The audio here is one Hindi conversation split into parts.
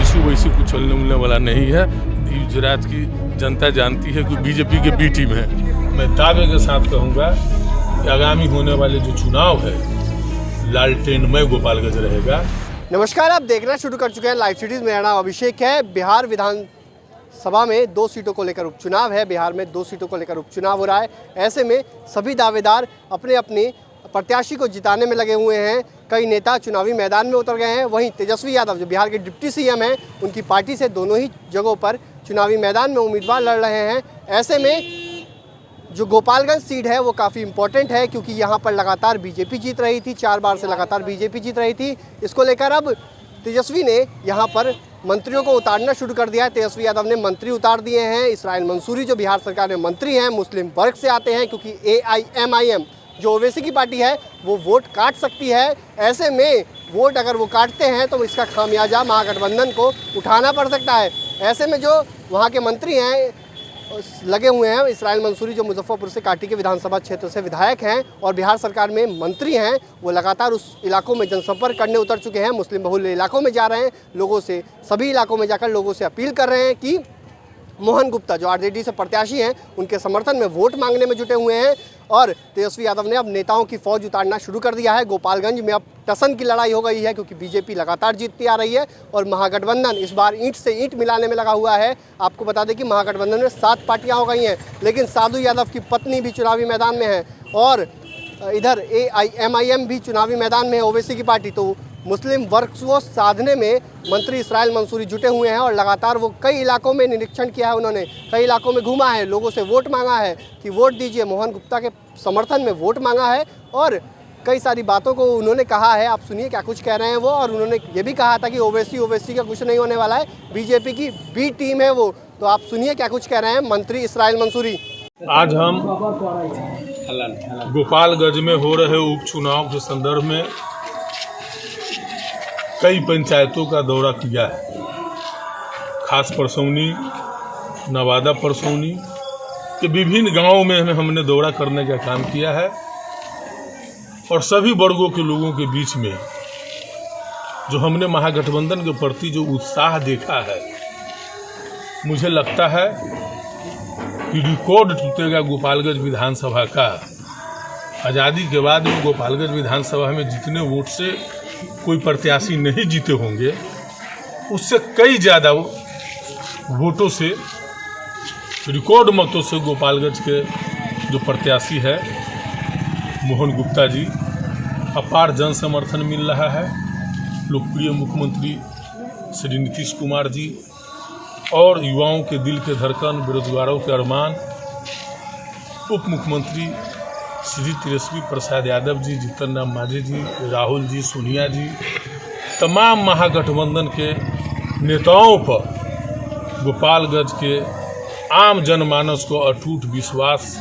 वैसी कुछ चलने उलने वाला नहीं है। गुजरात की जनता जानती है कि बीजेपी के बी टीम है। मैं दावे के साथ कहूँगा कि आगामी होने वाले जो चुनाव है लालटेनमय गोपालगंज रहेगा। नमस्कार, आप देखना शुरू कर चुके हैं लाइव सिटीज़। मेरा नाम अभिषेक है। बिहार विधानसभा में 2 सीटों को लेकर उपचुनाव है। बिहार में 2 सीटों को लेकर उपचुनाव हो रहा है। ऐसे में सभी दावेदार अपने अपने प्रत्याशी को जिताने में लगे हुए हैं। कई नेता चुनावी मैदान में उतर गए हैं। वहीं तेजस्वी यादव जो बिहार के डिप्टी सीएम हैं, उनकी पार्टी से दोनों ही जगहों पर चुनावी मैदान में उम्मीदवार लड़ रहे हैं। ऐसे में जो गोपालगंज सीट है वो काफ़ी इम्पोर्टेंट है, क्योंकि यहाँ पर लगातार बीजेपी जीत रही थी। 4 बार से लगातार बीजेपी जीत रही थी। इसको लेकर अब तेजस्वी ने यहाँ पर मंत्रियों को उतारना शुरू कर दिया है। तेजस्वी यादव ने मंत्री उतार दिए हैं। इसराइल मंसूरी जो बिहार सरकार में मंत्री हैं, मुस्लिम वर्ग से आते हैं, क्योंकि AIMIM जो ओवैसी की पार्टी है वो वोट काट सकती है। ऐसे में वोट अगर वो काटते हैं तो इसका खामियाजा महागठबंधन को उठाना पड़ सकता है। ऐसे में जो वहाँ के मंत्री हैं लगे हुए हैं, इसराइल मंसूरी जो मुजफ्फरपुर से काटी के विधानसभा क्षेत्र से विधायक हैं और बिहार सरकार में मंत्री हैं, वो लगातार उस इलाकों में जनसंपर्क करने उतर चुके हैं। मुस्लिम बहुल इलाकों में जा रहे हैं, लोगों से, सभी इलाकों में जाकर लोगों से अपील कर रहे हैं कि मोहन गुप्ता जो RJD से प्रत्याशी हैं, उनके समर्थन में वोट मांगने में जुटे हुए हैं। और तेजस्वी यादव ने अब नेताओं की फौज उतारना शुरू कर दिया है। गोपालगंज में अब टसन की लड़ाई हो गई है, क्योंकि बीजेपी लगातार जीतती आ रही है और महागठबंधन इस बार ईंट से ईंट मिलाने में लगा हुआ है। आपको बता दें कि महागठबंधन में 7 पार्टियां हो गई हैं, लेकिन साधु यादव की पत्नी भी चुनावी मैदान में है और इधर AIMIM भी चुनावी मैदान में है, ओवैसी की पार्टी। तो मुस्लिम वर्ग को साधने में मंत्री इसराइल मंसूरी जुटे हुए हैं और लगातार वो कई इलाकों में निरीक्षण किया है। उन्होंने कई इलाकों में घूमा है, लोगों से वोट मांगा है कि वोट दीजिए, मोहन गुप्ता के समर्थन में वोट मांगा है और कई सारी बातों को उन्होंने कहा है। आप सुनिए क्या कुछ कह रहे हैं वो। और उन्होंने ये भी कहा था कि ओवैसी का कुछ नहीं होने वाला है, बीजेपी की बी टीम है वो। तो आप सुनिए क्या कुछ कह रहे हैं मंत्री इसराइल मंसूरी। आज हम गोपालगंज में हो रहे उपचुनाव के संदर्भ में कई पंचायतों का दौरा किया है। खास परसौनी, नवादा परसौनी के विभिन्न गांवों में हमने दौरा करने का काम किया है और सभी वर्गों के लोगों के बीच में जो हमने महागठबंधन के प्रति जो उत्साह देखा है, मुझे लगता है कि रिकॉर्ड टूटेगा गोपालगंज विधानसभा का। आज़ादी के बाद में गोपालगंज विधानसभा में जितने वोट से कोई प्रत्याशी नहीं जीते होंगे, उससे कई ज़्यादा वोटों से, रिकॉर्ड मतों से गोपालगंज के जो प्रत्याशी है मोहन गुप्ता जी, अपार जन समर्थन मिल रहा है। लोकप्रिय मुख्यमंत्री श्री नीतीश कुमार जी और युवाओं के दिल के धड़कन, बेरोजगारों के अरमान, उप मुख्यमंत्री श्री तेजस्वी प्रसाद यादव जी, जीतन राम मांझी जी, राहुल जी, सोनिया जी, तमाम महागठबंधन के नेताओं पर गोपालगंज के आम जनमानस को अटूट विश्वास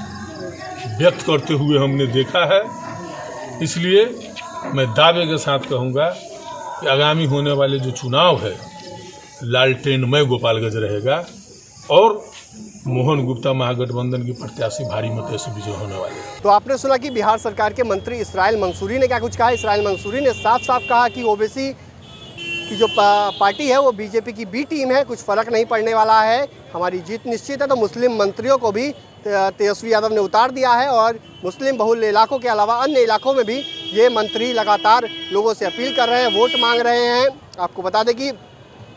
व्यक्त करते हुए हमने देखा है। इसलिए मैं दावे के साथ कहूँगा कि आगामी होने वाले जो चुनाव है लालटेनमय गोपालगंज रहेगा और मोहन गुप्ता महागठबंधन की प्रत्याशी भारी मतों से विजय होने वाले हैं। तो आपने सुना कि बिहार सरकार के मंत्री इसराइल मंसूरी ने क्या कुछ कहा। इसराइल मंसूरी ने साफ साफ कहा कि ओवैसी की जो पार्टी है वो बीजेपी की बी टीम है, कुछ फ़र्क नहीं पड़ने वाला है, हमारी जीत निश्चित है। तो मुस्लिम मंत्रियों को भी तेजस्वी यादव ने उतार दिया है और मुस्लिम बहुल इलाकों के अलावा अन्य इलाकों में भी ये मंत्री लगातार लोगों से अपील कर रहे हैं, वोट मांग रहे हैं। आपको बता दें कि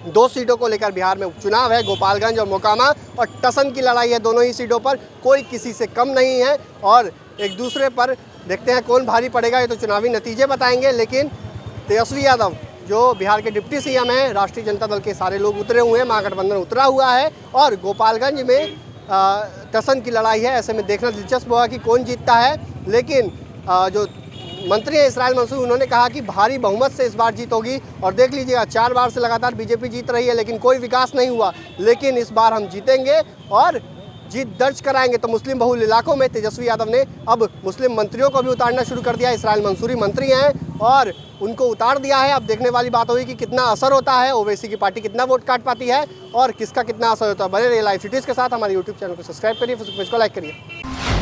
2 सीटों को लेकर बिहार में उपचुनाव है, गोपालगंज और मोकामा, और टसन की लड़ाई है दोनों ही सीटों पर। कोई किसी से कम नहीं है और एक दूसरे पर देखते हैं कौन भारी पड़ेगा, ये तो चुनावी नतीजे बताएंगे। लेकिन तेजस्वी यादव जो बिहार के डिप्टी सीएम हैं, राष्ट्रीय जनता दल के सारे लोग उतरे हुए हैं, महागठबंधन उतरा हुआ है और गोपालगंज में टसन की लड़ाई है। ऐसे में देखना दिलचस्प होगा कि कौन जीतता है। लेकिन जो मंत्री हैं इसराइल मंसूरी, उन्होंने कहा कि भारी बहुमत से इस बार जीत होगी। और देख लीजिएगा, 4 बार से लगातार बीजेपी जीत रही है लेकिन कोई विकास नहीं हुआ। लेकिन इस बार हम जीतेंगे और जीत दर्ज कराएंगे। तो मुस्लिम बहुल इलाकों में तेजस्वी यादव ने अब मुस्लिम मंत्रियों को भी उतारना शुरू कर दिया। इसराइल मंसूरी मंत्री हैं और उनको उतार दिया है। अब देखने वाली बात होगी कि कितना असर होता है, ओवैसी की पार्टी कितना वोट काट पाती है और किसका कितना असर होता है। बने रहिए लाइव सिटीज़ के साथ। हमारे यूट्यूब चैनल को सब्सक्राइब करिए, फेसबुक पेज को लाइक करिए।